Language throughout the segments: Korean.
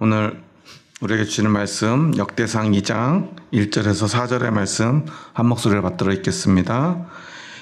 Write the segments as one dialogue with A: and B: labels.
A: 오늘 우리에게 주시는 말씀 역대상 2장 1절에서 4절의 말씀 한 목소리를 받들어 읽겠습니다.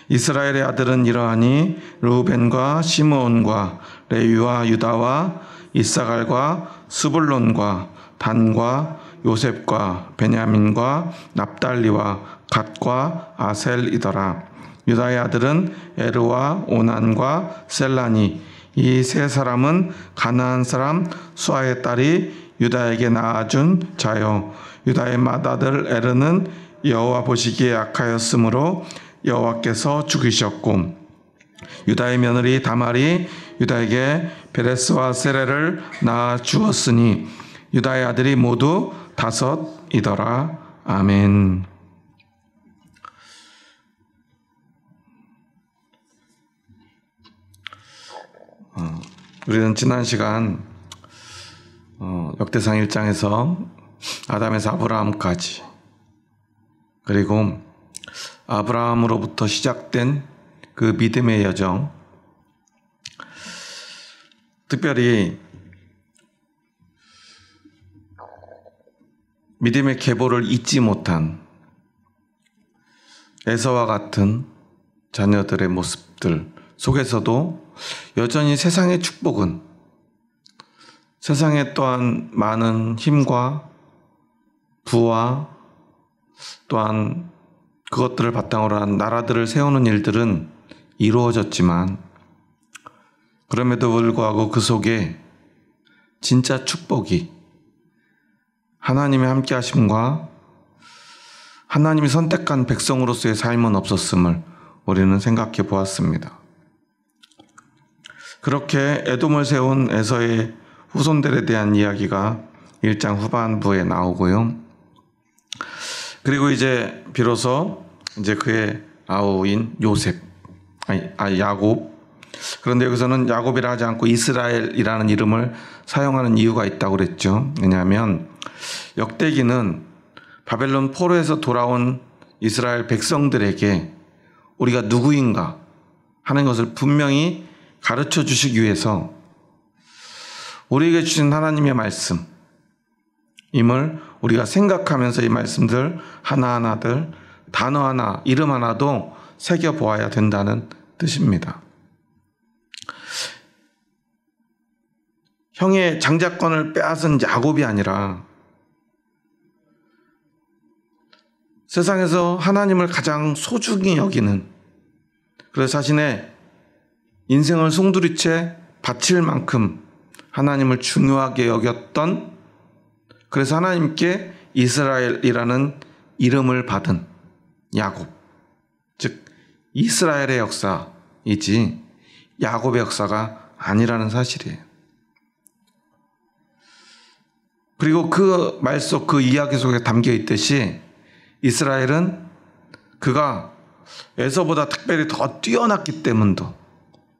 A: 이스라엘의 아들은 이러하니 르우벤과 시므온과 레위와 유다와 이사갈과 스불론과 단과 요셉과 베냐민과 납달리와 갓과 아셀이더라. 유다의 아들은 에르와 오난과 셀라니. 이 세 사람은 가나안 사람 수아의 딸이 유다에게 낳아준 자요. 유다의 맏아들 에르는 여호와 보시기에 악하였으므로 여호와께서 죽이셨고, 유다의 며느리 다말이 유다에게 베레스와 세레를 낳아 주었으니 유다의 아들이 모두 5이더라. 아멘. 우리는 지난 시간 역대상 1장에서 아담에서 아브라함까지, 그리고 아브라함으로부터 시작된 그 믿음의 여정, 특별히 믿음의 계보를 잊지 못한 에서와 같은 자녀들의 모습들 속에서도 여전히 세상의 축복은, 세상에 또한 많은 힘과 부와 또한 그것들을 바탕으로 한 나라들을 세우는 일들은 이루어졌지만, 그럼에도 불구하고 그 속에 진짜 축복이 하나님의 함께 하심과 하나님이 선택한 백성으로서의 삶은 없었음을 우리는 생각해 보았습니다. 그렇게 에돔을 세운 에서의 후손들에 대한 이야기가 1장 후반부에 나오고요. 그리고 이제 비로소 이제 그의 아우인 야곱. 그런데 여기서는 야곱이라 하지 않고 이스라엘이라는 이름을 사용하는 이유가 있다고 그랬죠. 왜냐하면 역대기는 바벨론 포로에서 돌아온 이스라엘 백성들에게 우리가 누구인가 하는 것을 분명히 가르쳐 주시기 위해서 우리에게 주신 하나님의 말씀임을 우리가 생각하면서 이 말씀들 하나하나들 단어 하나, 이름 하나도 새겨보아야 된다는 뜻입니다. 형의 장자권을 빼앗은 야곱이 아니라 세상에서 하나님을 가장 소중히 여기는, 그래서 자신의 인생을 송두리째 바칠 만큼 하나님을 중요하게 여겼던, 그래서 하나님께 이스라엘이라는 이름을 받은 야곱, 즉 이스라엘의 역사이지 야곱의 역사가 아니라는 사실이에요. 그리고 그 말 속, 그 이야기 속에 담겨 있듯이 이스라엘은 그가 에서보다 특별히 더 뛰어났기 때문도,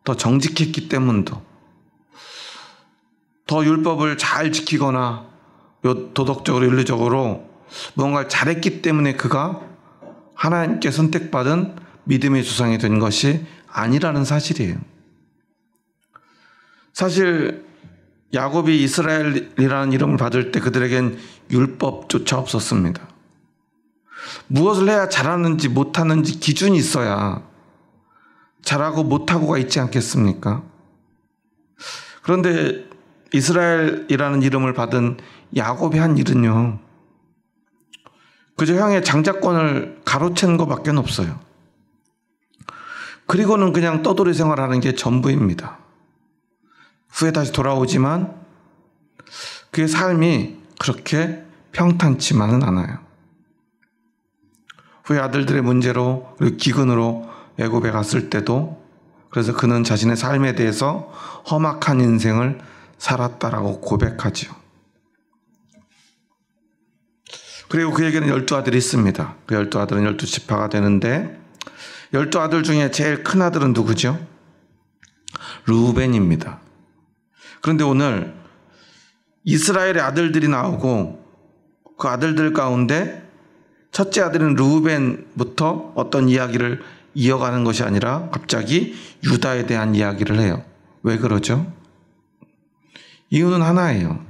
A: 더 정직했기 때문도, 더 율법을 잘 지키거나 도덕적으로 윤리적으로 뭔가를 잘했기 때문에 그가 하나님께 선택받은 믿음의 조상이 된 것이 아니라는 사실이에요. 사실 야곱이 이스라엘이라는 이름을 받을 때 그들에겐 율법조차 없었습니다. 무엇을 해야 잘하는지 못하는지 기준이 있어야 잘하고 못하고가 있지 않겠습니까? 그런데 이스라엘이라는 이름을 받은 야곱이 한 일은요, 그저 형의 장자권을 가로챈 것밖에 없어요. 그리고는 그냥 떠돌이 생활하는 게 전부입니다. 후에 다시 돌아오지만 그의 삶이 그렇게 평탄치만은 않아요. 후에 아들들의 문제로 그리고 기근으로 애굽에 갔을 때도, 그래서 그는 자신의 삶에 대해서 험악한 인생을 살았다라고 고백하지요. 그리고 그에게는 12아들이 있습니다. 그 12아들은 12지파가 되는데, 12아들 중에 제일 큰 아들은 누구죠? 르우벤입니다. 그런데 오늘 이스라엘의 아들들이 나오고 그 아들들 가운데 첫째 아들인 르우벤부터 어떤 이야기를 이어가는 것이 아니라 갑자기 유다에 대한 이야기를 해요. 왜 그러죠? 이유는 하나예요.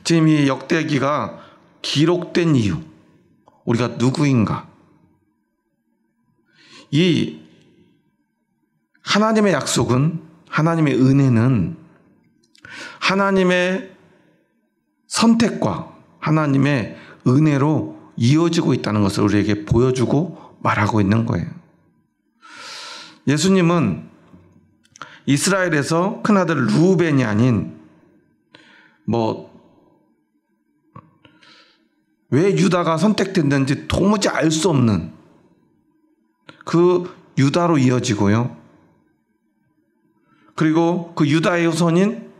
A: 지금 이 역대기가 기록된 이유, 우리가 누구인가? 이 하나님의 약속은, 하나님의 은혜는 하나님의 선택과 하나님의 은혜로 이어지고 있다는 것을 우리에게 보여주고 말하고 있는 거예요. 예수님은 이스라엘에서 큰아들 르우벤이 아닌 왜 유다가 선택됐는지 도무지 알 수 없는 그 유다로 이어지고요. 그리고 그 유다의 후손인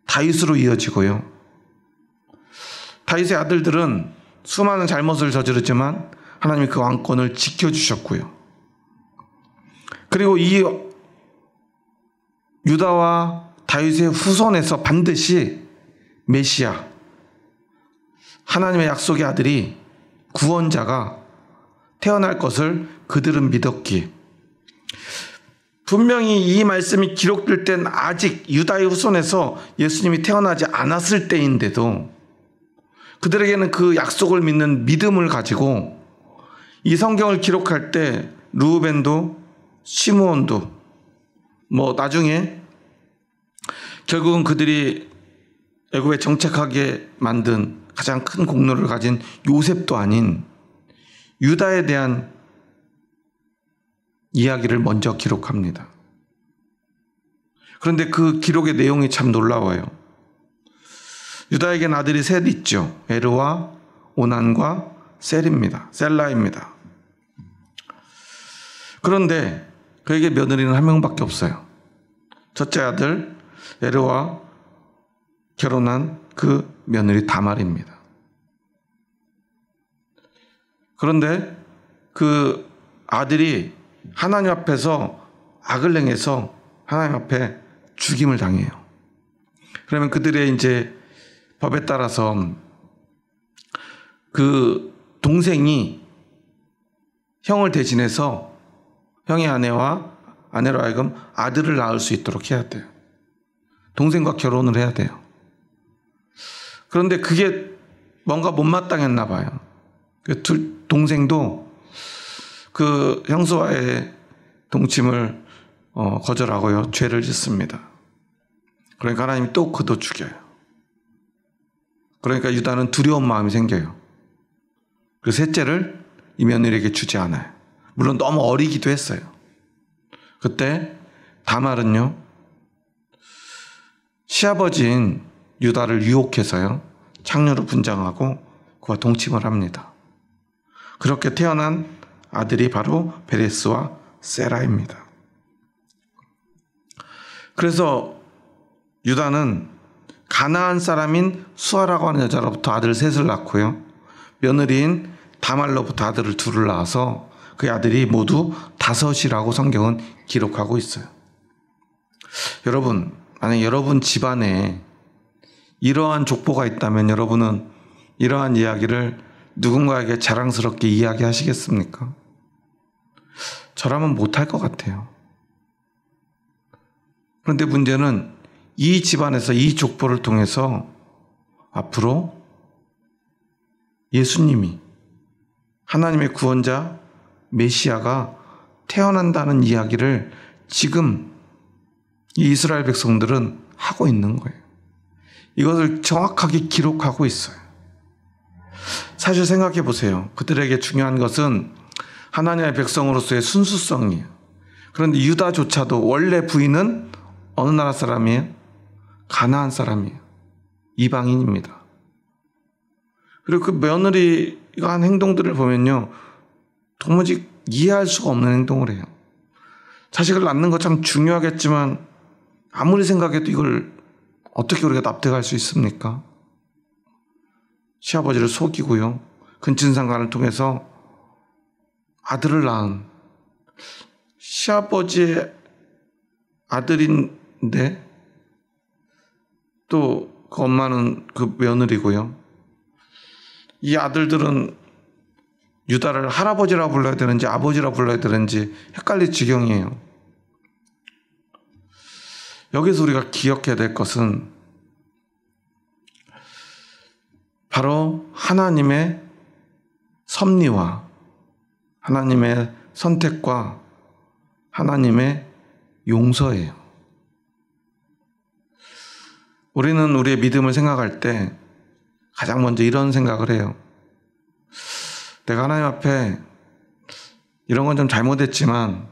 A: 다윗으로 이어지고요. 다윗의 아들들은 수많은 잘못을 저지르지만 하나님이 그 왕권을 지켜주셨고요. 그리고 이 유다와 다윗의 후손에서 반드시 메시아, 하나님의 약속의 아들이, 구원자가 태어날 것을 그들은 믿었기에, 분명히 이 말씀이 기록될 땐 아직 유다의 후손에서 예수님이 태어나지 않았을 때인데도 그들에게는 그 약속을 믿는 믿음을 가지고 이 성경을 기록할 때 르우벤도 시므온도 나중에 결국은 그들이 애굽에 정착하게 만든 가장 큰 공로를 가진 요셉도 아닌 유다에 대한 이야기를 먼저 기록합니다. 그런데 그 기록의 내용이 참 놀라워요. 유다에겐 아들이 셋 있죠. 에르와 오난과 셀라입니다. 그런데 그에게 며느리는 한 명밖에 없어요. 첫째 아들 에르와 결혼한 그 며느리 다말입니다. 그런데 그 아들이 하나님 앞에서 악을 행해서 하나님 앞에 죽임을 당해요. 그러면 그들의 이제 법에 따라서 그 동생이 형을 대신해서 형의 아내로 하여금 아들을 낳을 수 있도록 해야 돼요. 동생과 결혼을 해야 돼요. 그런데 그게 뭔가 못마땅했나 봐요. 그 동생도 그 형수와의 동침을 거절하고요. 죄를 짓습니다. 그러니까 하나님이 또 그도 죽여요. 그러니까 유다는 두려운 마음이 생겨요. 그 셋째를 이 며느리에게 주지 않아요. 물론 너무 어리기도 했어요. 그때 다말은요, 시아버지인 유다를 유혹해서요, 창녀로 분장하고 그와 동침을 합니다. 그렇게 태어난 아들이 바로 베레스와 세라입니다. 그래서 유다는 가나안 사람인 수아라고 하는 여자로부터 아들 셋을 낳고요, 며느리인 다말로부터 아들을 둘을 낳아서 그 아들이 모두 5이라고 성경은 기록하고 있어요. 여러분, 만약 여러분 집안에 이러한 족보가 있다면 여러분은 이러한 이야기를 누군가에게 자랑스럽게 이야기하시겠습니까? 저라면 못할 것 같아요. 그런데 문제는 이 집안에서 이 족보를 통해서 앞으로 예수님이, 하나님의 구원자 메시아가 태어난다는 이야기를 지금 이 이스라엘 백성들은 하고 있는 거예요. 이것을 정확하게 기록하고 있어요. 사실 생각해 보세요. 그들에게 중요한 것은 하나님의 백성으로서의 순수성이에요. 그런데 유다조차도 원래 부인은 어느 나라 사람이에요? 가나안 사람이에요. 이방인입니다. 그리고 그 며느리가 한 행동들을 보면요, 도무지 이해할 수가 없는 행동을 해요. 자식을 낳는 것 참 중요하겠지만 아무리 생각해도 이걸 어떻게 우리가 납득할 수 있습니까? 시아버지를 속이고요, 근친상간을 통해서 아들을 낳은 시아버지의 아들인데 또 그 엄마는 그 며느리고요. 이 아들들은 유다를 할아버지라고 불러야 되는지 아버지라고 불러야 되는지 헷갈릴 지경이에요. 여기서 우리가 기억해야 될 것은 바로 하나님의 섭리와 하나님의 선택과 하나님의 용서예요. 우리는 우리의 믿음을 생각할 때 가장 먼저 이런 생각을 해요. 내가 하나님 앞에 이런 건 좀 잘못했지만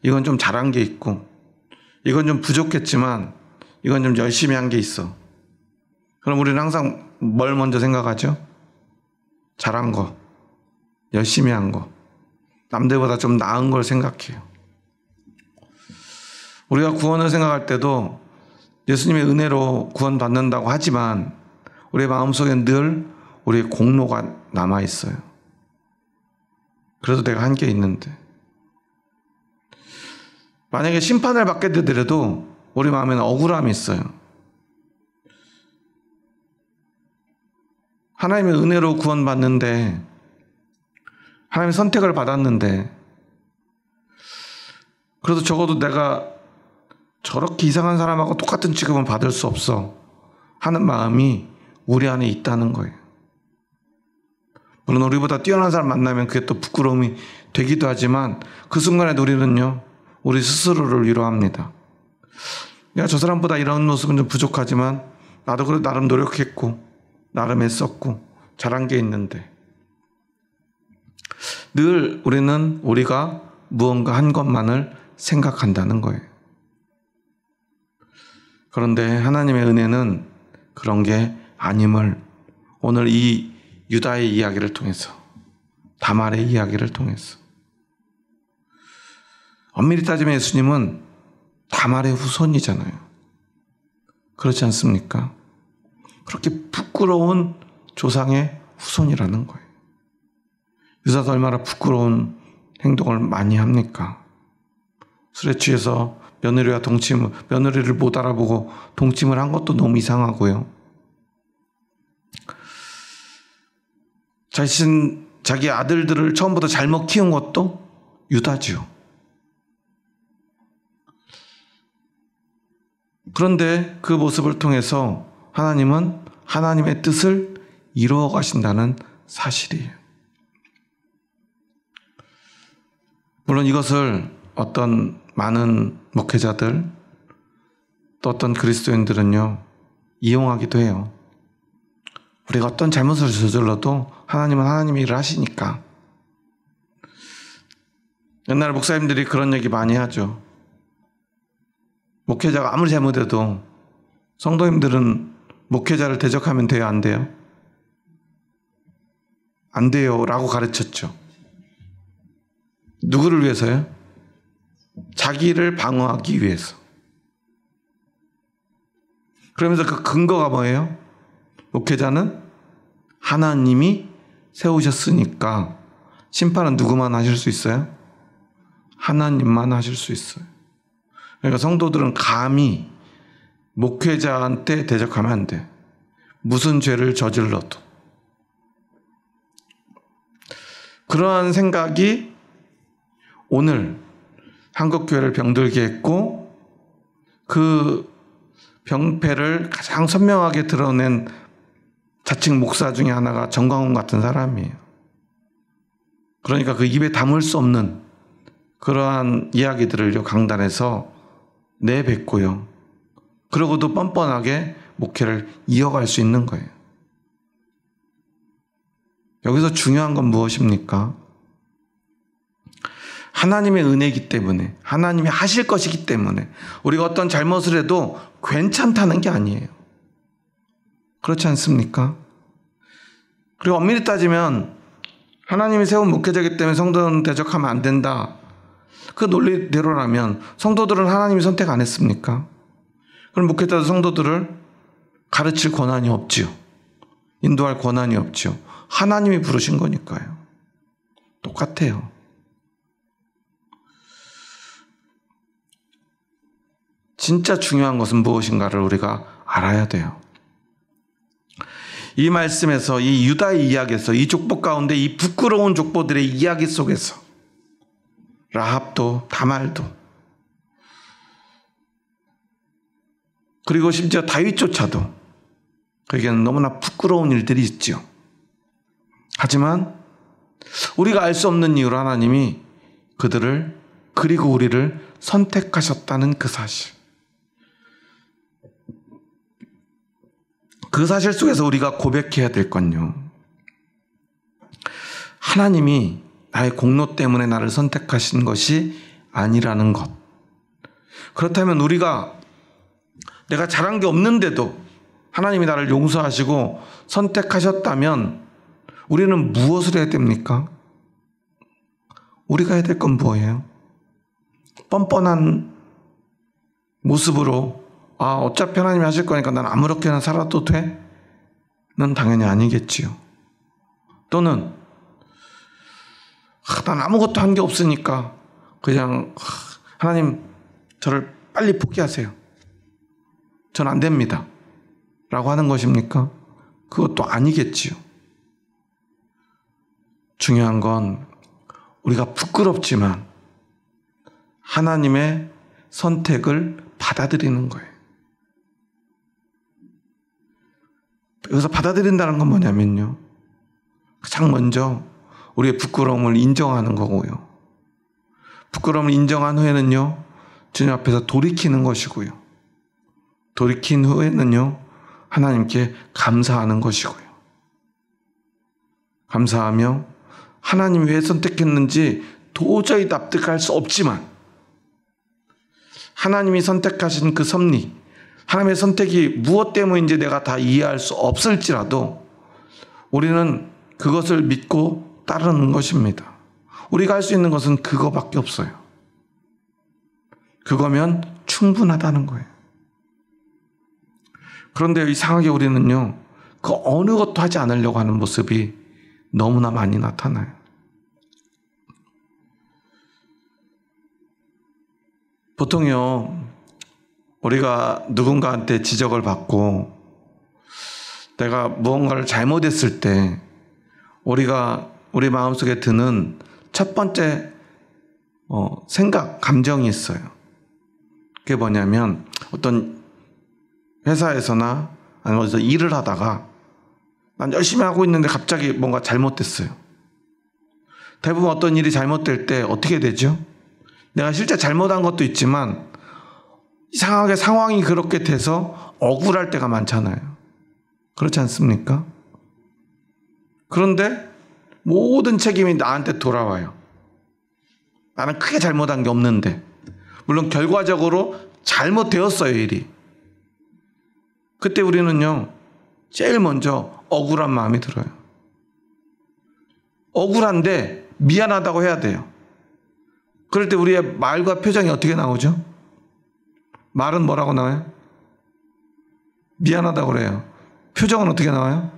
A: 이건 좀 잘한 게 있고 이건 좀 부족했지만 이건 좀 열심히 한 게 있어. 그럼 우리는 항상 뭘 먼저 생각하죠? 잘한 거, 열심히 한 거, 남들보다 좀 나은 걸 생각해요. 우리가 구원을 생각할 때도 예수님의 은혜로 구원받는다고 하지만 우리의 마음속에 늘 우리의 공로가 남아있어요. 그래도 내가 한 게 있는데 만약에 심판을 받게 되더라도 우리 마음에는 억울함이 있어요. 하나님의 은혜로 구원받는데 하나님의 선택을 받았는데 그래도 적어도 내가 저렇게 이상한 사람하고 똑같은 취급은 받을 수 없어 하는 마음이 우리 안에 있다는 거예요. 물론 우리보다 뛰어난 사람 만나면 그게 또 부끄러움이 되기도 하지만 그 순간에도 우리는요, 우리 스스로를 위로합니다. 야, 저 사람보다 이런 모습은 좀 부족하지만 나도 그래도 나름 노력했고 나름 애썼고 잘한 게 있는데 늘 우리는 우리가 무언가 한 것만을 생각한다는 거예요. 그런데 하나님의 은혜는 그런 게 아님을 오늘 이 유다의 이야기를 통해서 다말의 이야기를 통해서 엄밀히 따지면 예수님은 다말의 후손이잖아요. 그렇지 않습니까? 그렇게 부끄러운 조상의 후손이라는 거예요. 유다도 얼마나 부끄러운 행동을 많이 합니까? 술에 취해서 며느리를 못 알아보고 동침을 한 것도 너무 이상하고요. 자기 아들들을 처음부터 잘못 키운 것도 유다지요. 그런데 그 모습을 통해서 하나님은 하나님의 뜻을 이루어 가신다는 사실이에요. 물론 이것을 어떤 많은 목회자들 또 어떤 그리스도인들은요, 이용하기도 해요. 우리가 어떤 잘못을 저질러도 하나님은 하나님의 일을 하시니까. 옛날 목사님들이 그런 얘기 많이 하죠. 목회자가 아무리 잘못해도 성도님들은 목회자를 대적하면 돼요, 안 돼요? 안 돼요 라고 가르쳤죠. 누구를 위해서요? 자기를 방어하기 위해서. 그러면서 그 근거가 뭐예요? 목회자는 하나님이 세우셨으니까 심판은 누구만 하실 수 있어요? 하나님만 하실 수 있어요. 그러니까 성도들은 감히 목회자한테 대적하면 안 돼. 무슨 죄를 저질러도. 그러한 생각이 오늘 한국교회를 병들게 했고 그 병폐를 가장 선명하게 드러낸 자칭 목사 중에 하나가 정광훈 같은 사람이에요. 그러니까 그 입에 담을 수 없는 그러한 이야기들을 강단에서 내뱉고요. 그러고도 뻔뻔하게 목회를 이어갈 수 있는 거예요. 여기서 중요한 건 무엇입니까? 하나님의 은혜이기 때문에, 하나님이 하실 것이기 때문에 우리가 어떤 잘못을 해도 괜찮다는 게 아니에요. 그렇지 않습니까? 그리고 엄밀히 따지면 하나님이 세운 목회자이기 때문에 성도는 대적하면 안 된다. 그 논리대로라면 성도들은 하나님이 선택 안 했습니까? 그럼 목회자도 성도들을 가르칠 권한이 없지요. 인도할 권한이 없지요. 하나님이 부르신 거니까요. 똑같아요. 진짜 중요한 것은 무엇인가를 우리가 알아야 돼요. 이 말씀에서, 이 유다의 이야기에서, 이 족보 가운데 이 부끄러운 족보들의 이야기 속에서 라합도 다말도 그리고 심지어 다윗조차도 그에게는 너무나 부끄러운 일들이 있죠. 하지만 우리가 알 수 없는 이유로 하나님이 그들을 그리고 우리를 선택하셨다는 그 사실. 그 사실 속에서 우리가 고백해야 될 건요. 하나님이 나의 공로 때문에 나를 선택하신 것이 아니라는 것. 그렇다면 우리가 내가 잘한 게 없는데도 하나님이 나를 용서하시고 선택하셨다면 우리는 무엇을 해야 됩니까? 우리가 해야 될 건 뭐예요? 뻔뻔한 모습으로 어차피 하나님이 하실 거니까 난 아무렇게나 살아도 돼? 는 당연히 아니겠지요. 또는 난 아무것도 한 게 없으니까 그냥 하나님 저를 빨리 포기하세요. 전 안 됩니다. 라고 하는 것입니까? 그것도 아니겠지요. 중요한 건 우리가 부끄럽지만 하나님의 선택을 받아들이는 거예요. 여기서 받아들인다는 건 뭐냐면요. 가장 먼저 우리의 부끄러움을 인정하는 거고요. 부끄러움을 인정한 후에는요. 주님 앞에서 돌이키는 것이고요. 돌이킨 후에는요. 하나님께 감사하는 것이고요. 감사하며 하나님이 왜 선택했는지 도저히 납득할 수 없지만 하나님이 선택하신 그 섭리, 하나님의 선택이 무엇 때문인지 내가 다 이해할 수 없을지라도 우리는 그것을 믿고 따르는 것입니다. 우리가 할 수 있는 것은 그거밖에 없어요. 그거면 충분하다는 거예요. 그런데 이상하게 우리는요, 그 어느 것도 하지 않으려고 하는 모습이 너무나 많이 나타나요. 보통요, 우리가 누군가한테 지적을 받고 내가 무언가를 잘못했을 때 우리가 우리 마음속에 드는 첫 번째 생각, 감정이 있어요. 그게 뭐냐면 어떤 회사에서나 아니면 어디서 일을 하다가 난 열심히 하고 있는데 갑자기 뭔가 잘못됐어요. 대부분 어떤 일이 잘못될 때 어떻게 되죠? 내가 실제 잘못한 것도 있지만 이상하게 상황이 그렇게 돼서 억울할 때가 많잖아요. 그렇지 않습니까? 그런데 모든 책임이 나한테 돌아와요. 나는 크게 잘못한 게 없는데. 물론 결과적으로 잘못되었어요, 일이. 그때 우리는요, 제일 먼저 억울한 마음이 들어요. 억울한데 미안하다고 해야 돼요. 그럴 때 우리의 말과 표정이 어떻게 나오죠? 말은 뭐라고 나와요? 미안하다고 그래요. 표정은 어떻게 나와요?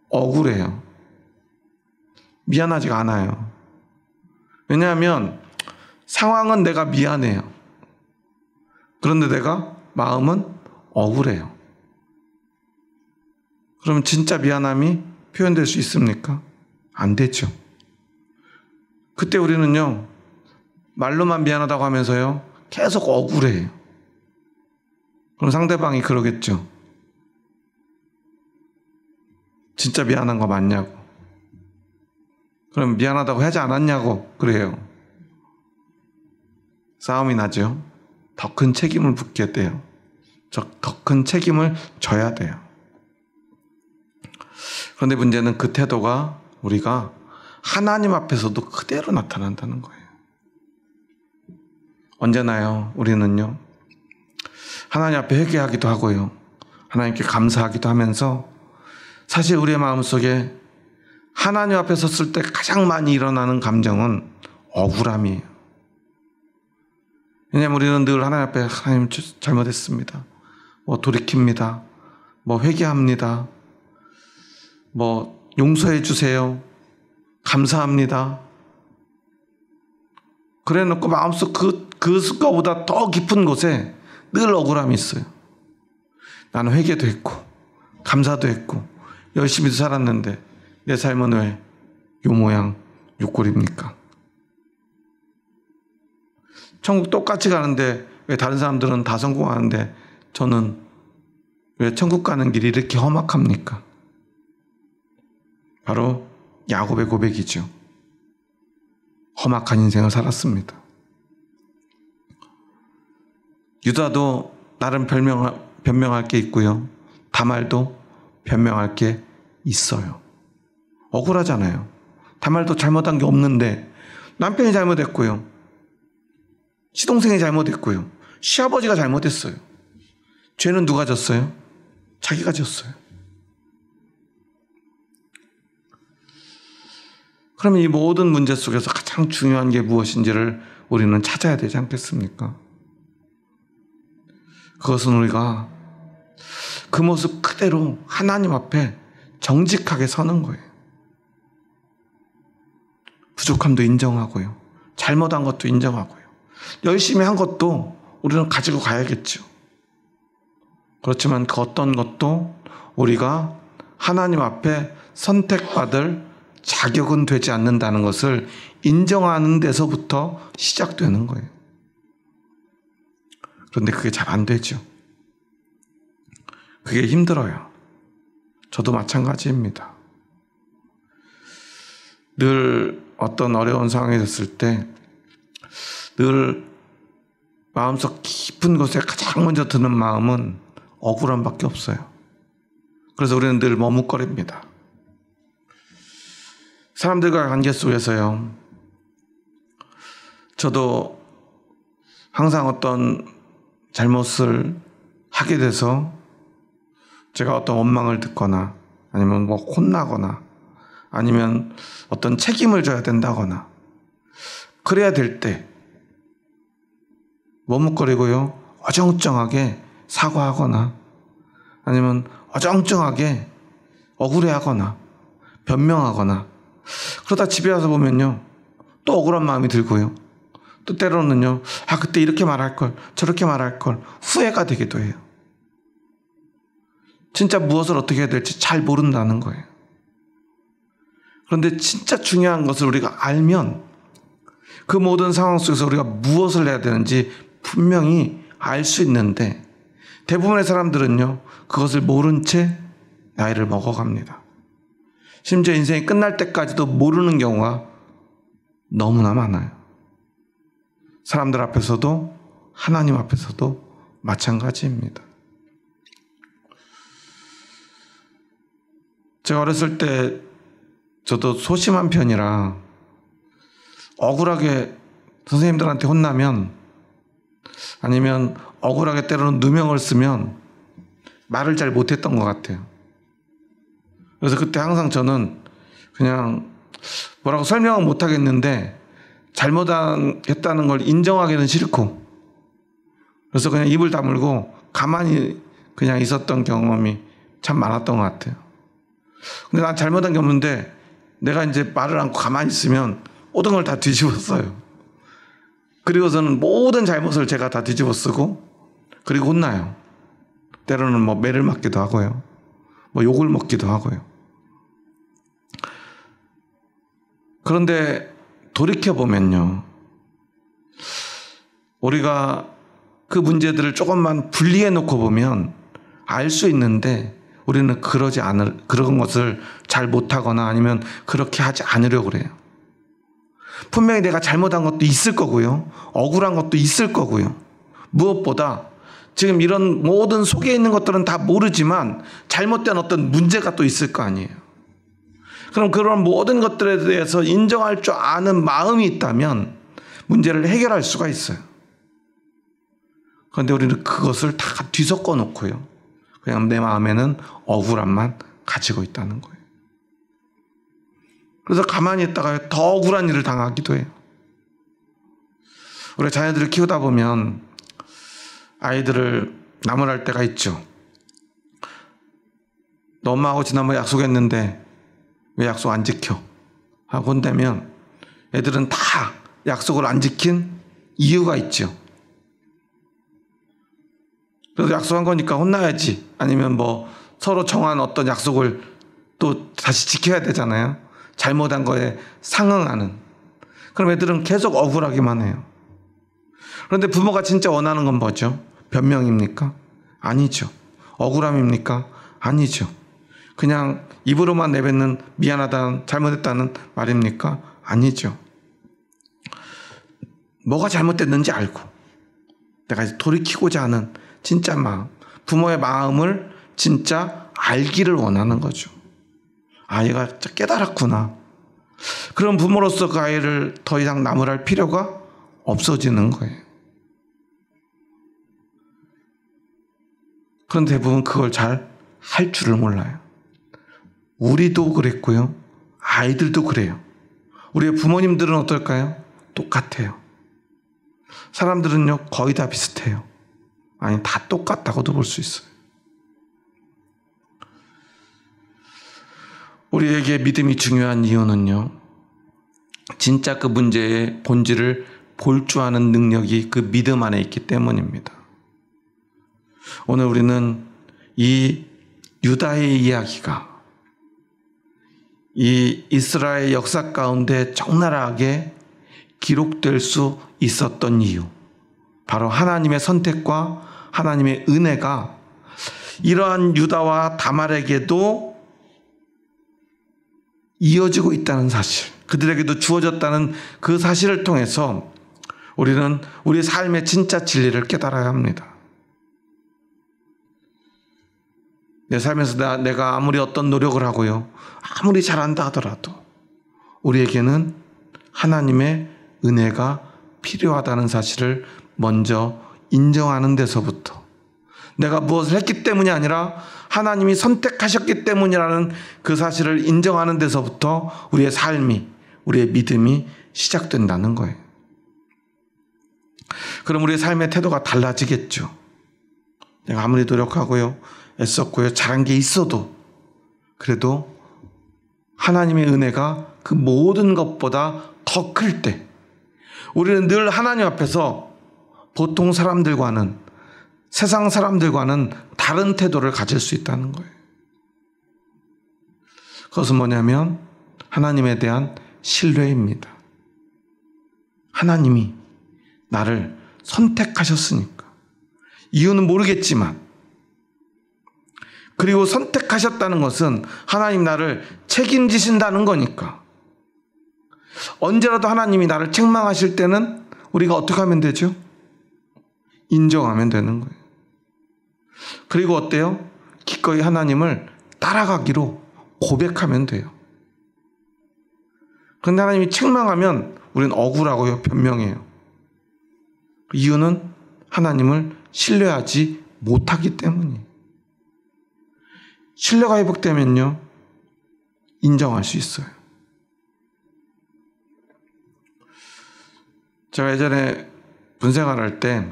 A: 억울해요. 미안하지가 않아요. 왜냐하면 상황은 내가 미안해요. 그런데 내가 마음은 억울해요. 그러면 진짜 미안함이 표현될 수 있습니까? 안 되죠. 그때 우리는요, 말로만 미안하다고 하면서요, 계속 억울해요. 그럼 상대방이 그러겠죠. 진짜 미안한 거 맞냐고. 그럼 미안하다고 하지 않았냐고 그래요. 싸움이 나죠. 더 큰 책임을 묻게 돼요. 더 큰 책임을 져야 돼요. 그런데 문제는 그 태도가 우리가 하나님 앞에서도 그대로 나타난다는 거예요. 언제나요, 우리는요, 하나님 앞에 회개하기도 하고요, 하나님께 감사하기도 하면서 사실 우리의 마음속에 하나님 앞에 섰을 때 가장 많이 일어나는 감정은 억울함이에요. 왜냐하면 우리는 늘 하나님 앞에 하나님 잘못했습니다. 돌이킵니다. 회개합니다. 용서해 주세요. 감사합니다. 그래 놓고 마음속 그거보다 더 깊은 곳에 늘 억울함이 있어요. 나는 회개도 했고 감사도 했고 열심히도 살았는데 내 삶은 왜 요 모양 요 꼴입니까? 천국 똑같이 가는데 왜 다른 사람들은 다 성공하는데 저는 왜 천국 가는 길이 이렇게 험악합니까? 바로 야곱의 고백이죠. 험악한 인생을 살았습니다. 유다도 나름 변명할 게 있고요. 다말도 변명할 게 있어요. 억울하잖아요. 다말도 잘못한 게 없는데 남편이 잘못했고요. 시동생이 잘못했고요. 시아버지가 잘못했어요. 죄는 누가 졌어요? 자기가 졌어요. 그러면 이 모든 문제 속에서 가장 중요한 게 무엇인지를 우리는 찾아야 되지 않겠습니까? 그것은 우리가 그 모습 그대로 하나님 앞에 정직하게 서는 거예요. 부족함도 인정하고요. 잘못한 것도 인정하고요. 열심히 한 것도 우리는 가지고 가야겠죠. 그렇지만 그 어떤 것도 우리가 하나님 앞에 선택받을 자격은 되지 않는다는 것을 인정하는 데서부터 시작되는 거예요. 그런데 그게 잘 안 되죠. 그게 힘들어요. 저도 마찬가지입니다. 늘 어떤 어려운 상황이 됐을 때 늘 마음속 깊은 곳에 가장 먼저 드는 마음은 억울함밖에 없어요. 그래서 우리는 늘 머뭇거립니다. 사람들과의 관계 속에서요. 저도 항상 어떤 잘못을 하게 돼서 제가 어떤 원망을 듣거나 아니면 뭐 혼나거나 아니면 어떤 책임을 져야 된다거나 그래야 될 때 머뭇거리고요. 어정쩡하게 사과하거나 아니면 어정쩡하게 억울해하거나 변명하거나 그러다 집에 와서 보면요. 또 억울한 마음이 들고요. 또 때로는요. 그때 이렇게 말할 걸 저렇게 말할 걸 후회가 되기도 해요. 진짜 무엇을 어떻게 해야 될지 잘 모른다는 거예요. 그런데 진짜 중요한 것을 우리가 알면 그 모든 상황 속에서 우리가 무엇을 해야 되는지 분명히 알 수 있는데 대부분의 사람들은요. 그것을 모른 채 나이를 먹어갑니다. 심지어 인생이 끝날 때까지도 모르는 경우가 너무나 많아요. 사람들 앞에서도 하나님 앞에서도 마찬가지입니다. 제가 어렸을 때 저도 소심한 편이라 억울하게 선생님들한테 혼나면 아니면 억울하게 때로는 누명을 쓰면 말을 잘 못했던 것 같아요. 그래서 그때 항상 저는 그냥 뭐라고 설명은 못하겠는데 잘못했다는 걸 인정하기는 싫고 그래서 그냥 입을 다물고 가만히 그냥 있었던 경험이 참 많았던 것 같아요. 근데 난 잘못한 게 없는데 내가 이제 말을 않고 가만히 있으면 모든 걸 다 뒤집었어요. 그리고서는 모든 잘못을 제가 다 뒤집어 쓰고 그리고 혼나요. 때로는 뭐 매를 맞기도 하고요. 뭐 욕을 먹기도 하고요. 그런데 돌이켜보면요. 우리가 그 문제들을 조금만 분리해 놓고 보면 알 수 있는데 우리는 그런 것을 잘 못하거나 아니면 그렇게 하지 않으려고 그래요. 분명히 내가 잘못한 것도 있을 거고요. 억울한 것도 있을 거고요. 무엇보다 지금 이런 모든 속에 있는 것들은 다 모르지만 잘못된 어떤 문제가 또 있을 거 아니에요. 그럼 그런 모든 것들에 대해서 인정할 줄 아는 마음이 있다면 문제를 해결할 수가 있어요. 그런데 우리는 그것을 다 뒤섞어 놓고요. 그냥 내 마음에는 억울함만 가지고 있다는 거예요. 그래서 가만히 있다가 더 억울한 일을 당하기도 해요. 우리 자녀들을 키우다 보면 아이들을 나무랄 때가 있죠. 너 엄마하고 지난번에 약속했는데 왜 약속 안 지켜? 하고 혼내면 애들은 다 약속을 안 지킨 이유가 있죠. 그래서 약속한 거니까 혼나야지. 아니면 뭐 서로 정한 어떤 약속을 또 다시 지켜야 되잖아요. 잘못한 거에 상응하는. 그럼 애들은 계속 억울하기만 해요. 그런데 부모가 진짜 원하는 건 뭐죠? 변명입니까? 아니죠. 억울함입니까? 아니죠. 그냥 입으로만 내뱉는 미안하다는, 잘못했다는 말입니까? 아니죠. 뭐가 잘못됐는지 알고 내가 돌이키고자 하는 진짜 마음, 부모의 마음을 진짜 알기를 원하는 거죠. 아, 얘가 진짜 깨달았구나. 그런 부모로서 그 아이를 더 이상 나무랄 필요가 없어지는 거예요. 그런데 대부분 그걸 잘 할 줄을 몰라요. 우리도 그랬고요. 아이들도 그래요. 우리의 부모님들은 어떨까요? 똑같아요. 사람들은요, 거의 다 비슷해요. 아니, 다 똑같다고도 볼 수 있어요. 우리에게 믿음이 중요한 이유는요, 진짜 그 문제의 본질을 볼 줄 아는 능력이 그 믿음 안에 있기 때문입니다. 오늘 우리는 이 유다의 이야기가 이 이스라엘 역사 가운데 적나라하게 기록될 수 있었던 이유, 바로 하나님의 선택과 하나님의 은혜가 이러한 유다와 다말에게도 이어지고 있다는 사실, 그들에게도 주어졌다는 그 사실을 통해서 우리는 우리 삶의 진짜 진리를 깨달아야 합니다. 내 삶에서 내가 아무리 어떤 노력을 하고요, 아무리 잘한다 하더라도 우리에게는 하나님의 은혜가 필요하다는 사실을 먼저 인정하는 데서부터, 내가 무엇을 했기 때문이 아니라 하나님이 선택하셨기 때문이라는 그 사실을 인정하는 데서부터 우리의 삶이, 우리의 믿음이 시작된다는 거예요. 그럼 우리의 삶의 태도가 달라지겠죠. 내가 아무리 노력하고요, 애썼고요, 잘한 게 있어도 그래도 하나님의 은혜가 그 모든 것보다 더 클 때 우리는 늘 하나님 앞에서 보통 사람들과는, 세상 사람들과는 다른 태도를 가질 수 있다는 거예요. 그것은 뭐냐면 하나님에 대한 신뢰입니다. 하나님이 나를 선택하셨으니까, 이유는 모르겠지만, 그리고 선택하셨다는 것은 하나님 나를 책임지신다는 거니까, 언제라도 하나님이 나를 책망하실 때는 우리가 어떻게 하면 되죠? 인정하면 되는 거예요. 그리고 어때요? 기꺼이 하나님을 따라가기로 고백하면 돼요. 그런데 하나님이 책망하면 우리는 억울하고요, 변명해요. 이유는 하나님을 신뢰하지 못하기 때문이에요. 신뢰가 회복되면요, 인정할 수 있어요. 제가 예전에 군생활할 때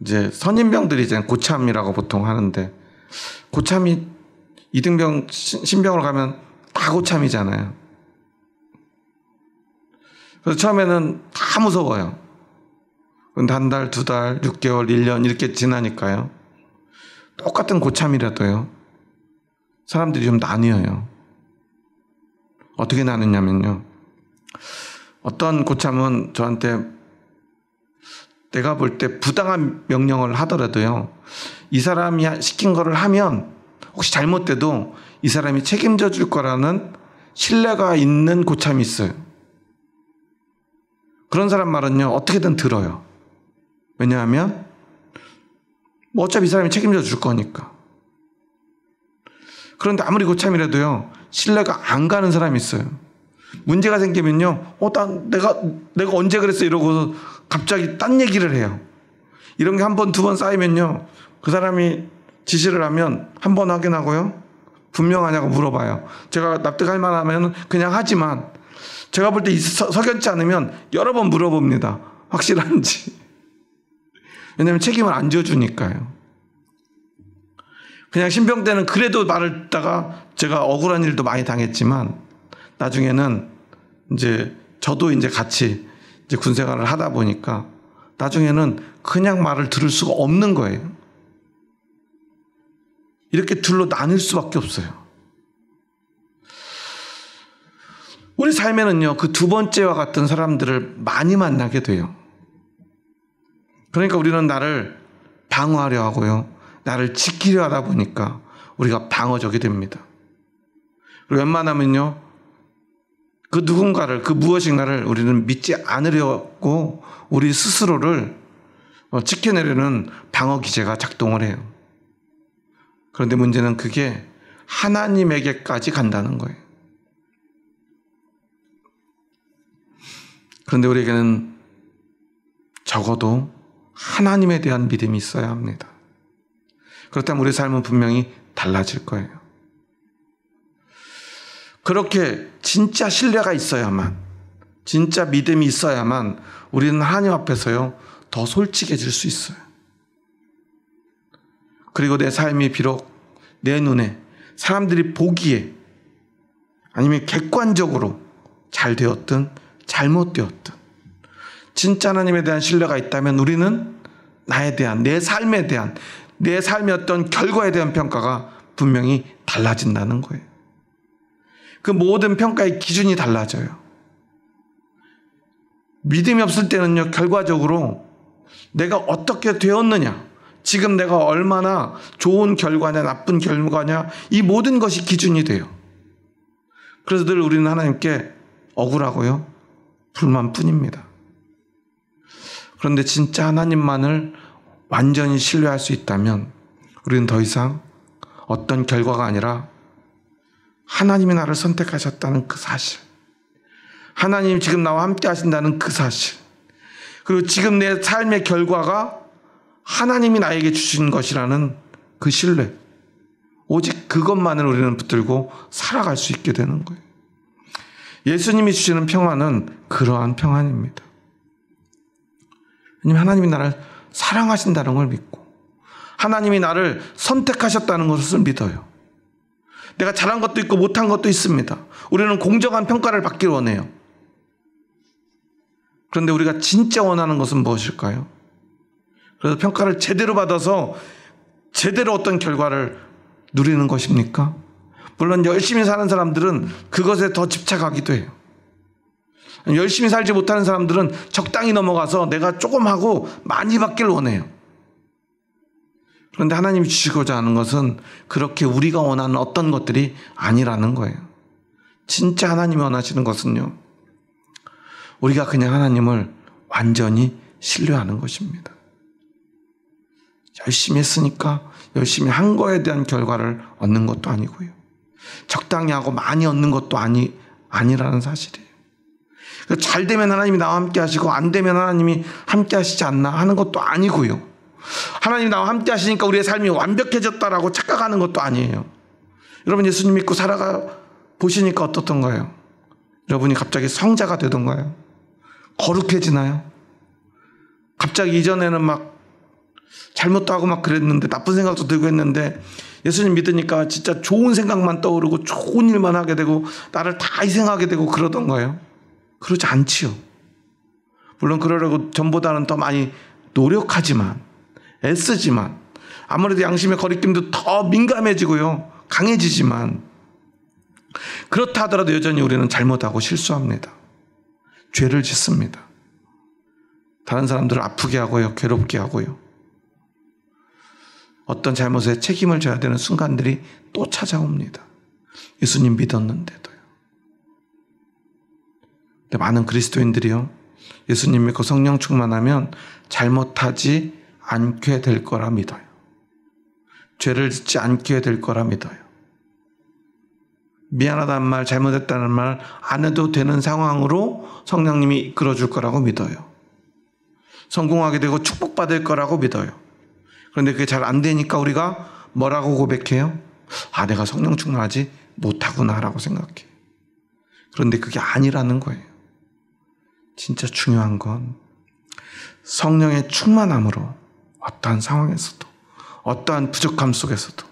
A: 이제 선임병들이 이제 고참이라고 보통 하는데, 고참이 이등병 신병으로 가면 다 고참이잖아요. 그래서 처음에는 다 무서워요. 근데 한 달, 두 달, 6개월, 1년 이렇게 지나니까요, 똑같은 고참이라도요, 사람들이 좀 나뉘어요. 어떻게 나누냐면요, 어떤 고참은 저한테 내가 볼 때 부당한 명령을 하더라도요, 이 사람이 시킨 거를 하면 혹시 잘못돼도 이 사람이 책임져 줄 거라는 신뢰가 있는 고참이 있어요. 그런 사람 말은요, 어떻게든 들어요. 왜냐하면 뭐 어차피 이 사람이 책임져 줄 거니까. 그런데 아무리 고참이라도요, 신뢰가 안 가는 사람이 있어요. 문제가 생기면요, 내가 언제 그랬어 이러고서 갑자기 딴 얘기를 해요. 이런 게 한 번, 두 번 쌓이면요, 그 사람이 지시를 하면 한 번 확인하고요, 분명하냐고 물어봐요. 제가 납득할 만하면 그냥 하지만, 제가 볼 때 석연치 않으면 여러 번 물어봅니다. 확실한지. 왜냐하면 책임을 안 져주니까요. 그냥 신병 때는 그래도 말을 듣다가 제가 억울한 일도 많이 당했지만, 나중에는 이제 저도 이제 같이 이제 군생활을 하다 보니까 나중에는 그냥 말을 들을 수가 없는 거예요. 이렇게 둘로 나뉠 수밖에 없어요. 우리 삶에는요, 그 두 번째와 같은 사람들을 많이 만나게 돼요. 그러니까 우리는 나를 방어하려 하고요, 나를 지키려 하다 보니까 우리가 방어적이 됩니다. 그리고 웬만하면요, 그 누군가를, 그 무엇인가를 우리는 믿지 않으려고 우리 스스로를 지켜내려는 방어 기제가 작동을 해요. 그런데 문제는 그게 하나님에게까지 간다는 거예요. 그런데 우리에게는 적어도 하나님에 대한 믿음이 있어야 합니다. 그렇다면 우리 삶은 분명히 달라질 거예요. 그렇게 진짜 신뢰가 있어야만, 진짜 믿음이 있어야만 우리는 하나님 앞에서요 더 솔직해질 수 있어요. 그리고 내 삶이 비록 내 눈에 사람들이 보기에 아니면 객관적으로 잘 되었든 잘못되었든 진짜 하나님에 대한 신뢰가 있다면 우리는 나에 대한, 내 삶에 대한, 내 삶의 어떤 결과에 대한 평가가 분명히 달라진다는 거예요. 그 모든 평가의 기준이 달라져요. 믿음이 없을 때는요, 결과적으로 내가 어떻게 되었느냐, 지금 내가 얼마나 좋은 결과냐, 나쁜 결과냐, 이 모든 것이 기준이 돼요. 그래서 늘 우리는 하나님께 억울하고요, 불만뿐입니다. 그런데 진짜 하나님만을 완전히 신뢰할 수 있다면 우리는 더 이상 어떤 결과가 아니라 하나님이 나를 선택하셨다는 그 사실, 하나님이 지금 나와 함께 하신다는 그 사실, 그리고 지금 내 삶의 결과가 하나님이 나에게 주신 것이라는 그 신뢰, 오직 그것만을 우리는 붙들고 살아갈 수 있게 되는 거예요. 예수님이 주시는 평안은 그러한 평안입니다. 왜냐하면 하나님이 나를 사랑하신다는 걸 믿고 하나님이 나를 선택하셨다는 것을 믿어요. 내가 잘한 것도 있고 못한 것도 있습니다. 우리는 공정한 평가를 받기를 원해요. 그런데 우리가 진짜 원하는 것은 무엇일까요? 그래서 평가를 제대로 받아서 제대로 어떤 결과를 누리는 것입니까? 물론 열심히 사는 사람들은 그것에 더 집착하기도 해요. 열심히 살지 못하는 사람들은 적당히 넘어가서 내가 조금 하고 많이 받기를 원해요. 그런데 하나님이 주시고자 하는 것은 그렇게 우리가 원하는 어떤 것들이 아니라는 거예요. 진짜 하나님이 원하시는 것은요, 우리가 그냥 하나님을 완전히 신뢰하는 것입니다. 열심히 했으니까 열심히 한 거에 대한 결과를 얻는 것도 아니고요, 적당히 하고 많이 얻는 것도 아니라는 사실이에요. 잘 되면 하나님이 나와 함께 하시고 안 되면 하나님이 함께 하시지 않나 하는 것도 아니고요, 하나님이 나와 함께 하시니까 우리의 삶이 완벽해졌다라고 착각하는 것도 아니에요. 여러분, 예수님 믿고 살아가 보시니까 어떻던가요? 여러분이 갑자기 성자가 되던가요? 거룩해지나요? 갑자기 이전에는 막 잘못도 하고 막 그랬는데, 나쁜 생각도 들고 했는데 예수님 믿으니까 진짜 좋은 생각만 떠오르고 좋은 일만 하게 되고 나를 다 희생하게 되고 그러던가요? 그러지 않지요. 물론 그러려고 전보다는 더 많이 노력하지만, 애쓰지만, 아무래도 양심의 거리낌도 더 민감해지고요, 강해지지만, 그렇다 하더라도 여전히 우리는 잘못하고 실수합니다. 죄를 짓습니다. 다른 사람들을 아프게 하고요, 괴롭게 하고요, 어떤 잘못에 책임을 져야 되는 순간들이 또 찾아옵니다. 예수님 믿었는데도요. 근데 많은 그리스도인들이요, 예수님 믿고 성령 충만하면 잘못하지 않게 될 거라 믿어요. 죄를 짓지 않게 될 거라 믿어요. 미안하다는 말, 잘못했다는 말 안 해도 되는 상황으로 성령님이 이끌어줄 거라고 믿어요. 성공하게 되고 축복받을 거라고 믿어요. 그런데 그게 잘 안 되니까 우리가 뭐라고 고백해요? 아, 내가 성령 충만하지 못하구나 라고 생각해요. 그런데 그게 아니라는 거예요. 진짜 중요한 건 성령의 충만함으로 어떠한 상황에서도, 어떠한 부족함 속에서도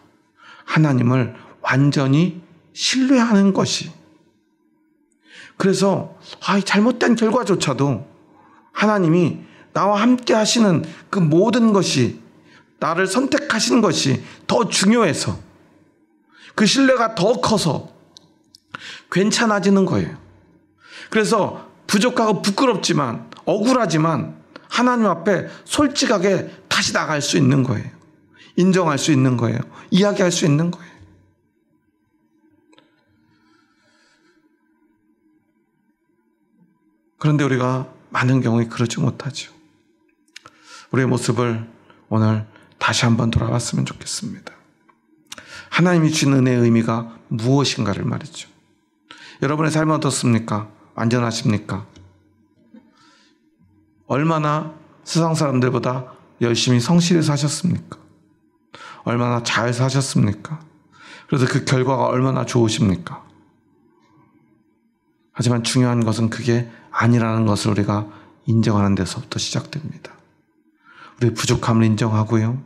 A: 하나님을 완전히 신뢰하는 것이, 그래서 잘못된 결과조차도 하나님이 나와 함께 하시는 그 모든 것이, 나를 선택하시는 것이 더 중요해서, 그 신뢰가 더 커서 괜찮아지는 거예요. 그래서 부족하고 부끄럽지만, 억울하지만 하나님 앞에 솔직하게 다시 나갈 수 있는 거예요. 인정할 수 있는 거예요. 이야기할 수 있는 거예요. 그런데 우리가 많은 경우에 그러지 못하죠. 우리의 모습을 오늘 다시 한번 돌아봤으면 좋겠습니다. 하나님이 주신 은혜의 의미가 무엇인가를 말이죠. 여러분의 삶은 어떻습니까? 완전하십니까? 얼마나 세상 사람들보다 열심히 성실히 사셨습니까? 얼마나 잘 사셨습니까? 그래서 그 결과가 얼마나 좋으십니까? 하지만 중요한 것은 그게 아니라는 것을 우리가 인정하는 데서부터 시작됩니다. 우리의 부족함을 인정하고요.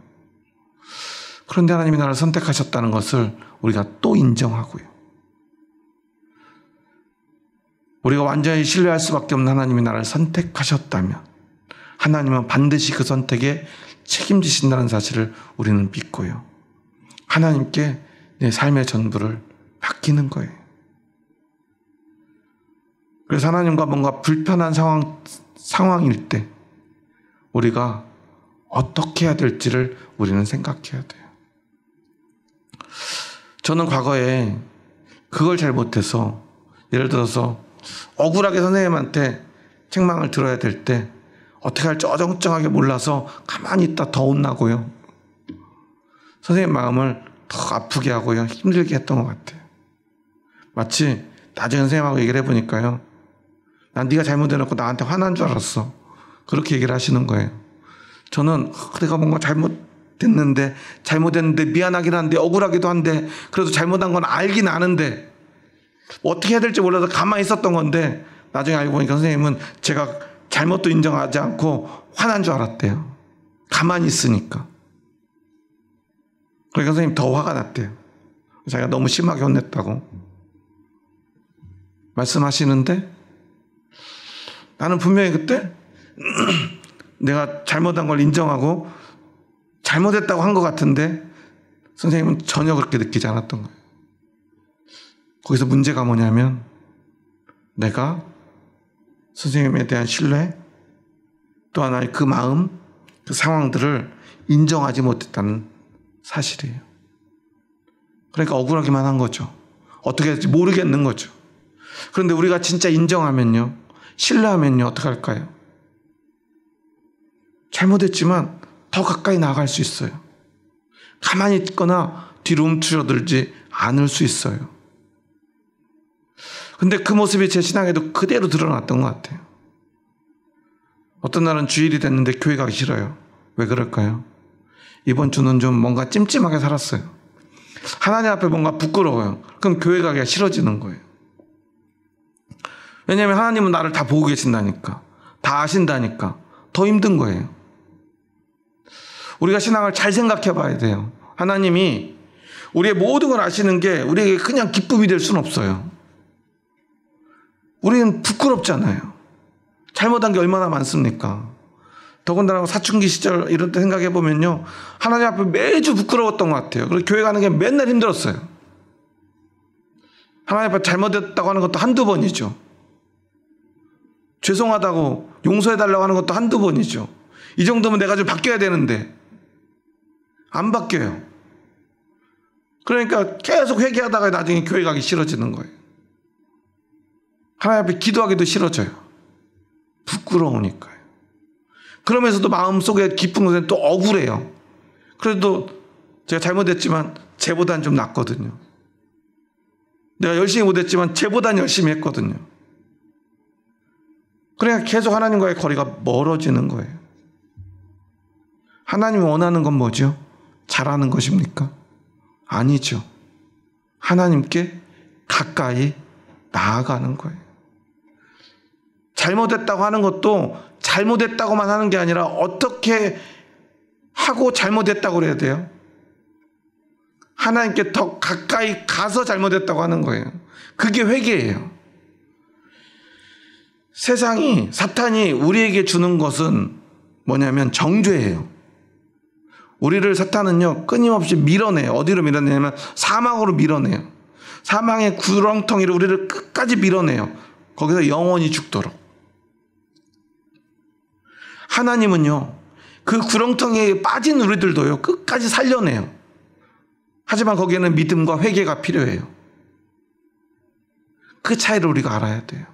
A: 그런데 하나님이 나를 선택하셨다는 것을 우리가 또 인정하고요. 우리가 완전히 신뢰할 수밖에 없는 하나님이 나를 선택하셨다면 하나님은 반드시 그 선택에 책임지신다는 사실을 우리는 믿고요. 하나님께 내 삶의 전부를 맡기는 거예요. 그래서 하나님과 뭔가 불편한 상황일 때 우리가 어떻게 해야 될지를 우리는 생각해야 돼요. 저는 과거에 그걸 잘 못해서 예를 들어서 억울하게 선생님한테 책망을 들어야 될 때 어떻게 할지 어정쩡하게 몰라서 가만히 있다 더 혼나고요. 선생님 마음을 더 아프게 하고요. 힘들게 했던 것 같아요. 마치 나중에 선생님하고 얘기를 해보니까요. 난 네가 잘못해놓고 나한테 화난 줄 알았어. 그렇게 얘기를 하시는 거예요. 저는 내가 뭔가 잘못했는데 미안하긴 한데 억울하기도 한데 그래도 잘못한 건 알긴 아는데 어떻게 해야 될지 몰라서 가만히 있었던 건데 나중에 알고 보니까 선생님은 제가 잘못도 인정하지 않고 화난 줄 알았대요. 가만히 있으니까. 그러니까 선생님 더 화가 났대요. 자기가 너무 심하게 혼냈다고 말씀하시는데 나는 분명히 그때 내가 잘못한 걸 인정하고 잘못했다고 한 것 같은데 선생님은 전혀 그렇게 느끼지 않았던 거예요. 거기서 문제가 뭐냐면 내가 선생님에 대한 신뢰 또 하나의 그 마음 그 상황들을 인정하지 못했다는 사실이에요. 그러니까 억울하기만 한 거죠. 어떻게 할지 모르겠는 거죠. 그런데 우리가 진짜 인정하면요 신뢰하면요 어떻게 할까요? 잘못했지만 더 가까이 나아갈 수 있어요. 가만히 있거나 뒤로 움츠러들지 않을 수 있어요. 근데 그 모습이 제 신앙에도 그대로 드러났던 것 같아요. 어떤 날은 주일이 됐는데 교회 가기 싫어요. 왜 그럴까요? 이번 주는 좀 뭔가 찜찜하게 살았어요. 하나님 앞에 뭔가 부끄러워요. 그럼 교회 가기가 싫어지는 거예요. 왜냐하면 하나님은 나를 다 보고 계신다니까. 다 아신다니까. 더 힘든 거예요. 우리가 신앙을 잘 생각해 봐야 돼요. 하나님이 우리의 모든 걸 아시는 게 우리에게 그냥 기쁨이 될 수는 없어요. 우리는 부끄럽잖아요. 잘못한 게 얼마나 많습니까? 더군다나 사춘기 시절 이런 때 생각해 보면요. 하나님 앞에 매주 부끄러웠던 것 같아요. 그리고 교회 가는 게 맨날 힘들었어요. 하나님 앞에 잘못했다고 하는 것도 한두 번이죠. 죄송하다고 용서해달라고 하는 것도 한두 번이죠. 이 정도면 내가 좀 바뀌어야 되는데 안 바뀌어요. 그러니까 계속 회개하다가 나중에 교회 가기 싫어지는 거예요. 하나님 앞에 기도하기도 싫어져요. 부끄러우니까요. 그러면서도 마음속에 깊은 곳에 또 억울해요. 그래도 제가 잘못했지만 쟤보단 좀 낫거든요. 내가 열심히 못했지만 쟤보단 열심히 했거든요. 그러니까 계속 하나님과의 거리가 멀어지는 거예요. 하나님이 원하는 건 뭐죠? 잘하는 것입니까? 아니죠. 하나님께 가까이 나아가는 거예요. 잘못했다고 하는 것도 잘못했다고만 하는 게 아니라 어떻게 하고 잘못했다고 그래야 돼요? 하나님께 더 가까이 가서 잘못했다고 하는 거예요. 그게 회개예요. 세상이 사탄이 우리에게 주는 것은 뭐냐면 정죄예요. 우리를 사탄은요 끊임없이 밀어내요. 어디로 밀어내냐면 사망으로 밀어내요. 사망의 구렁텅이로 우리를 끝까지 밀어내요. 거기서 영원히 죽도록. 하나님은요 그 구렁텅이에 빠진 우리들도요, 끝까지 살려내요. 하지만 거기에는 믿음과 회개가 필요해요. 그 차이를 우리가 알아야 돼요.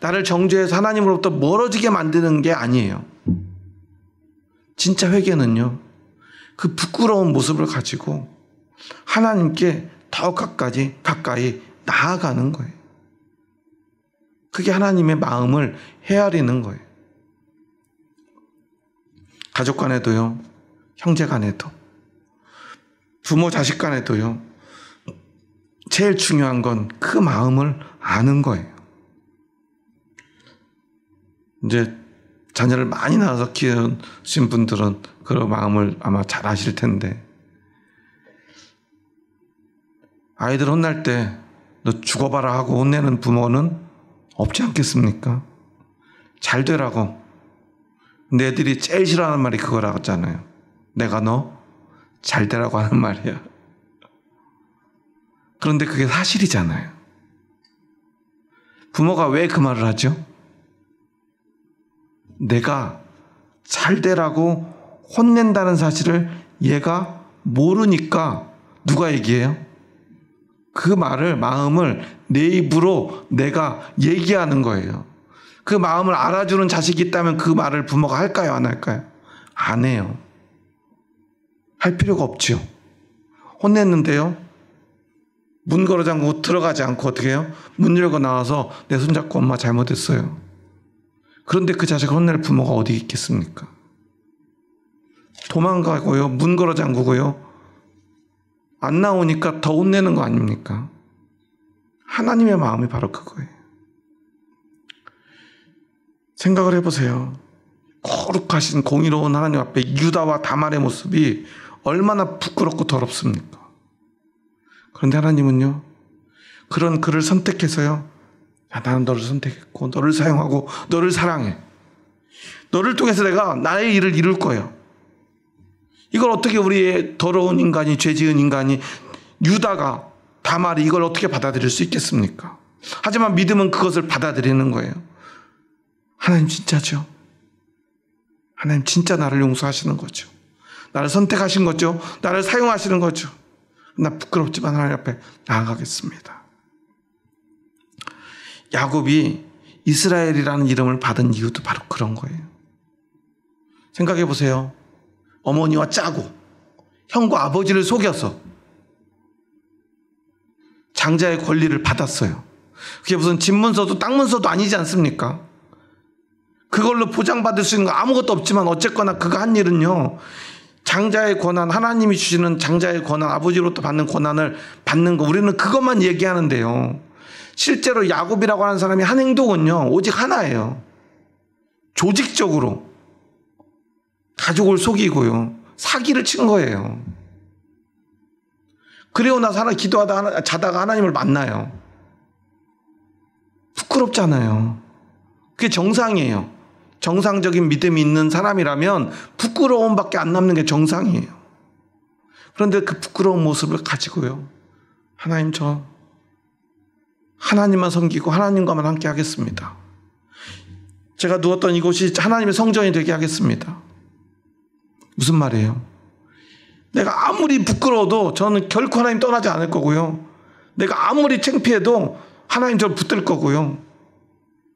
A: 나를 정죄해서 하나님으로부터 멀어지게 만드는 게 아니에요. 진짜 회개는요, 그 부끄러운 모습을 가지고 하나님께 더 가까이 나아가는 거예요. 그게 하나님의 마음을 헤아리는 거예요. 가족 간에도요, 형제 간에도, 부모 자식 간에도요, 제일 중요한 건 그 마음을 아는 거예요. 이제 자녀를 많이 낳아서 키우신 분들은 그런 마음을 아마 잘 아실 텐데, 아이들 혼날 때 너 죽어봐라 하고 혼내는 부모는 없지 않겠습니까? 잘 되라고. 근데 애들이 제일 싫어하는 말이 그거라고 하잖아요. 내가 너 잘 되라고 하는 말이야. 그런데 그게 사실이잖아요. 부모가 왜 그 말을 하죠? 내가 잘 되라고 혼낸다는 사실을 얘가 모르니까 누가 얘기해요? 그 말을, 마음을 내 입으로 내가 얘기하는 거예요. 그 마음을 알아주는 자식이 있다면 그 말을 부모가 할까요? 안 할까요? 안 해요. 할 필요가 없죠. 혼냈는데요, 문 걸어 잠그고 들어가지 않고 어떻게 해요? 문 열고 나와서 내 손잡고 엄마 잘못했어요. 그런데 그 자식을 혼낼 부모가 어디 있겠습니까? 도망가고요, 문 걸어 잠그고요, 안 나오니까 더 혼내는 거 아닙니까? 하나님의 마음이 바로 그거예요. 생각을 해보세요. 거룩하신 공의로운 하나님 앞에 유다와 다말의 모습이 얼마나 부끄럽고 더럽습니까? 그런데 하나님은요, 그런 그를 선택해서요, 야, 나는 너를 선택했고 너를 사용하고 너를 사랑해. 너를 통해서 내가 나의 일을 이룰 거예요. 이걸 어떻게 우리의 더러운 인간이, 죄 지은 인간이, 유다가, 다말이 이걸 어떻게 받아들일 수 있겠습니까? 하지만 믿음은 그것을 받아들이는 거예요. 하나님 진짜죠. 하나님 진짜 나를 용서하시는 거죠. 나를 선택하신 거죠. 나를 사용하시는 거죠. 나 부끄럽지만 하나님 앞에 나아가겠습니다. 야곱이 이스라엘이라는 이름을 받은 이유도 바로 그런 거예요. 생각해 보세요. 어머니와 짜고 형과 아버지를 속여서 장자의 권리를 받았어요. 그게 무슨 집문서도 땅문서도 아니지 않습니까? 그걸로 보장받을 수 있는 거 아무것도 없지만 어쨌거나 그가 한 일은요, 장자의 권한, 하나님이 주시는 장자의 권한, 아버지로부터 받는 권한을 받는 거, 우리는 그것만 얘기하는데요, 실제로 야곱이라고 하는 사람이 한 행동은요, 오직 하나예요. 조직적으로 가족을 속이고요, 사기를 친 거예요. 그리고 나서 자다가 하나님을 만나요. 부끄럽잖아요. 그게 정상이에요. 정상적인 믿음이 있는 사람이라면 부끄러움밖에 안 남는 게 정상이에요. 그런데 그 부끄러운 모습을 가지고요, 하나님, 저 하나님만 섬기고 하나님과만 함께 하겠습니다. 제가 누웠던 이곳이 하나님의 성전이 되게 하겠습니다. 무슨 말이에요? 내가 아무리 부끄러워도 저는 결코 하나님 떠나지 않을 거고요, 내가 아무리 창피해도 하나님 저를 붙들 거고요,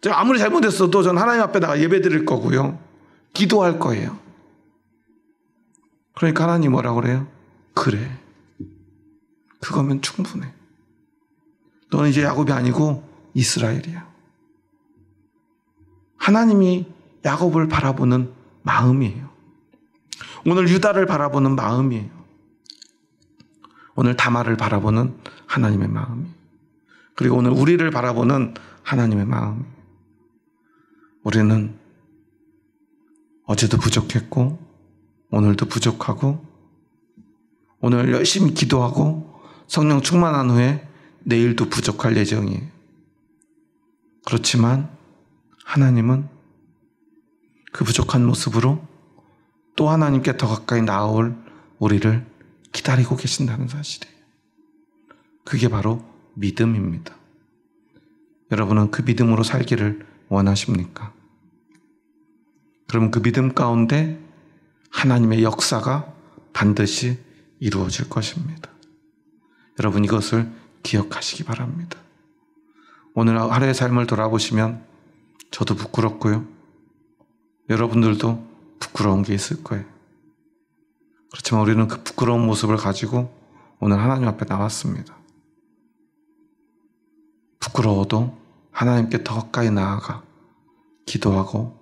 A: 제가 아무리 잘못했어도 전 하나님 앞에 나가 예배 드릴 거고요, 기도할 거예요. 그러니까 하나님 뭐라고 그래요? 그래, 그거면 충분해. 너는 이제 야곱이 아니고 이스라엘이야. 하나님이 야곱을 바라보는 마음이에요. 오늘 유다를 바라보는 마음이에요. 오늘 다말을 바라보는 하나님의 마음이에요. 그리고 오늘 우리를 바라보는 하나님의 마음이에요. 우리는 어제도 부족했고 오늘도 부족하고 오늘 열심히 기도하고 성령 충만한 후에 내일도 부족할 예정이에요. 그렇지만 하나님은 그 부족한 모습으로 또 하나님께 더 가까이 나아올 우리를 기다리고 계신다는 사실이에요. 그게 바로 믿음입니다. 여러분은 그 믿음으로 살기를 원하십니까? 그러면 그 믿음 가운데 하나님의 역사가 반드시 이루어질 것입니다. 여러분 이것을 기억하시기 바랍니다. 오늘 하루의 삶을 돌아보시면 저도 부끄럽고요. 여러분들도 부끄러운 게 있을 거예요. 그렇지만 우리는 그 부끄러운 모습을 가지고 오늘 하나님 앞에 나왔습니다. 부끄러워도 하나님께 더 가까이 나아가 기도하고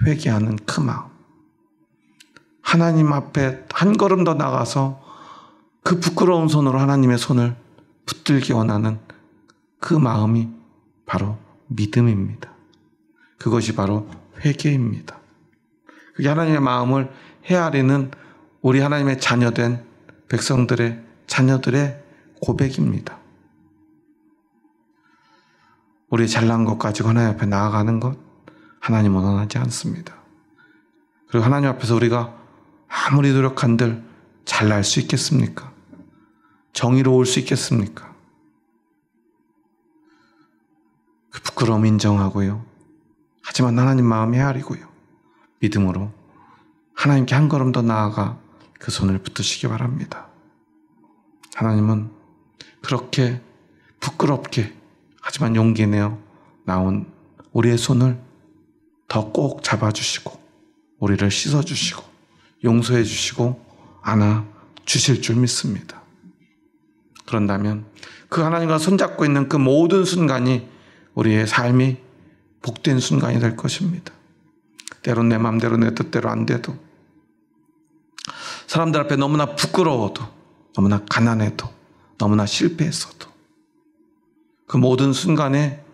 A: 회개하는 그 마음, 하나님 앞에 한 걸음 더 나가서 그 부끄러운 손으로 하나님의 손을 붙들기 원하는 그 마음이 바로 믿음입니다. 그것이 바로 회개입니다. 그게 하나님의 마음을 헤아리는 우리 하나님의 자녀된 백성들의 자녀들의 고백입니다. 우리의 잘난 것 가지고 하나님 앞에 나아가는 것 하나님은 원하지 않습니다. 그리고 하나님 앞에서 우리가 아무리 노력한들 잘날 수 있겠습니까? 정의로울 수 있겠습니까? 그 부끄러움 인정하고요. 하지만 하나님 마음 헤아리고요. 믿음으로 하나님께 한 걸음 더 나아가 그 손을 붙드시기 바랍니다. 하나님은 그렇게 부끄럽게 하지만 용기 내어 나온 우리의 손을 더 꼭 잡아주시고 우리를 씻어주시고 용서해 주시고 안아주실 줄 믿습니다. 그런다면 그 하나님과 손잡고 있는 그 모든 순간이 우리의 삶이 복된 순간이 될 것입니다. 때론 내 마음대로 내 뜻대로 안 돼도, 사람들 앞에 너무나 부끄러워도, 너무나 가난해도, 너무나 실패했어도 그 모든 순간에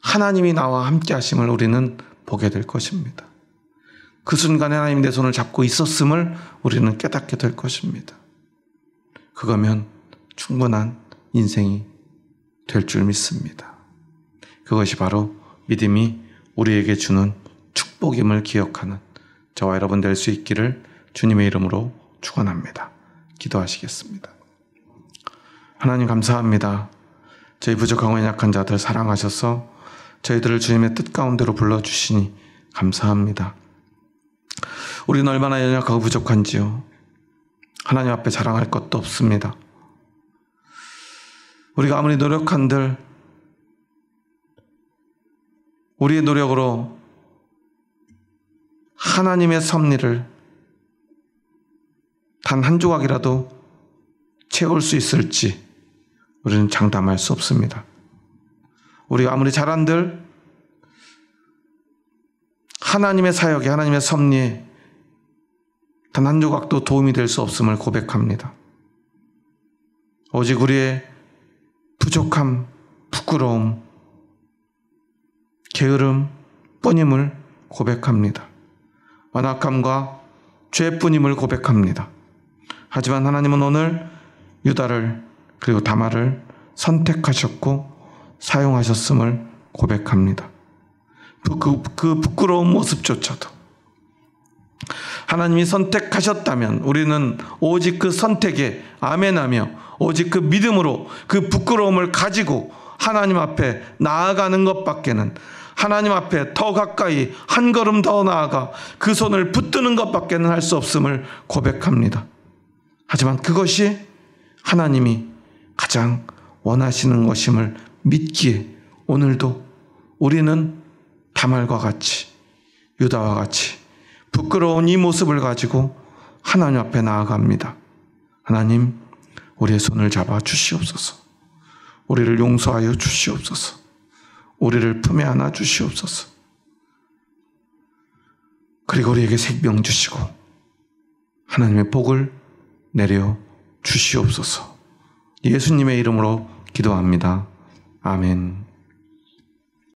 A: 하나님이 나와 함께 하심을 우리는 보게 될 것입니다. 그 순간에 하나님이 내 손을 잡고 있었음을 우리는 깨닫게 될 것입니다. 그거면 충분한 인생이 될 줄 믿습니다. 그것이 바로 믿음이 우리에게 주는 축복임을 기억하는 저와 여러분 될 수 있기를 주님의 이름으로 축원합니다. 기도하시겠습니다. 하나님 감사합니다. 저희 부족하고 연약한 자들 사랑하셔서 저희들을 주님의 뜻 가운데로 불러주시니 감사합니다. 우리는 얼마나 연약하고 부족한지요. 하나님 앞에 자랑할 것도 없습니다. 우리가 아무리 노력한들 우리의 노력으로 하나님의 섭리를 단 한 조각이라도 채울 수 있을지 우리는 장담할 수 없습니다. 우리가 아무리 잘한들 하나님의 사역에, 하나님의 섭리에 단 한 조각도 도움이 될 수 없음을 고백합니다. 오직 우리의 부족함, 부끄러움, 게으름 뿐임을 고백합니다. 완악함과 죄뿐임을 고백합니다. 하지만 하나님은 오늘 유다를 그리고 다말을 선택하셨고 사용하셨음을 고백합니다. 그 부끄러운 모습조차도 하나님이 선택하셨다면 우리는 오직 그 선택에 아멘하며 오직 그 믿음으로 그 부끄러움을 가지고 하나님 앞에 나아가는 것밖에는, 하나님 앞에 더 가까이 한 걸음 더 나아가 그 손을 붙드는 것밖에는 할 수 없음을 고백합니다. 하지만 그것이 하나님이 가장 원하시는 것임을 믿기에 오늘도 우리는 다말과 같이, 유다와 같이 부끄러운 이 모습을 가지고 하나님 앞에 나아갑니다. 하나님, 우리의 손을 잡아 주시옵소서. 우리를 용서하여 주시옵소서. 우리를 품에 안아 주시옵소서. 그리고 우리에게 생명 주시고 하나님의 복을 내려 주시옵소서. 예수님의 이름으로 기도합니다. 아멘.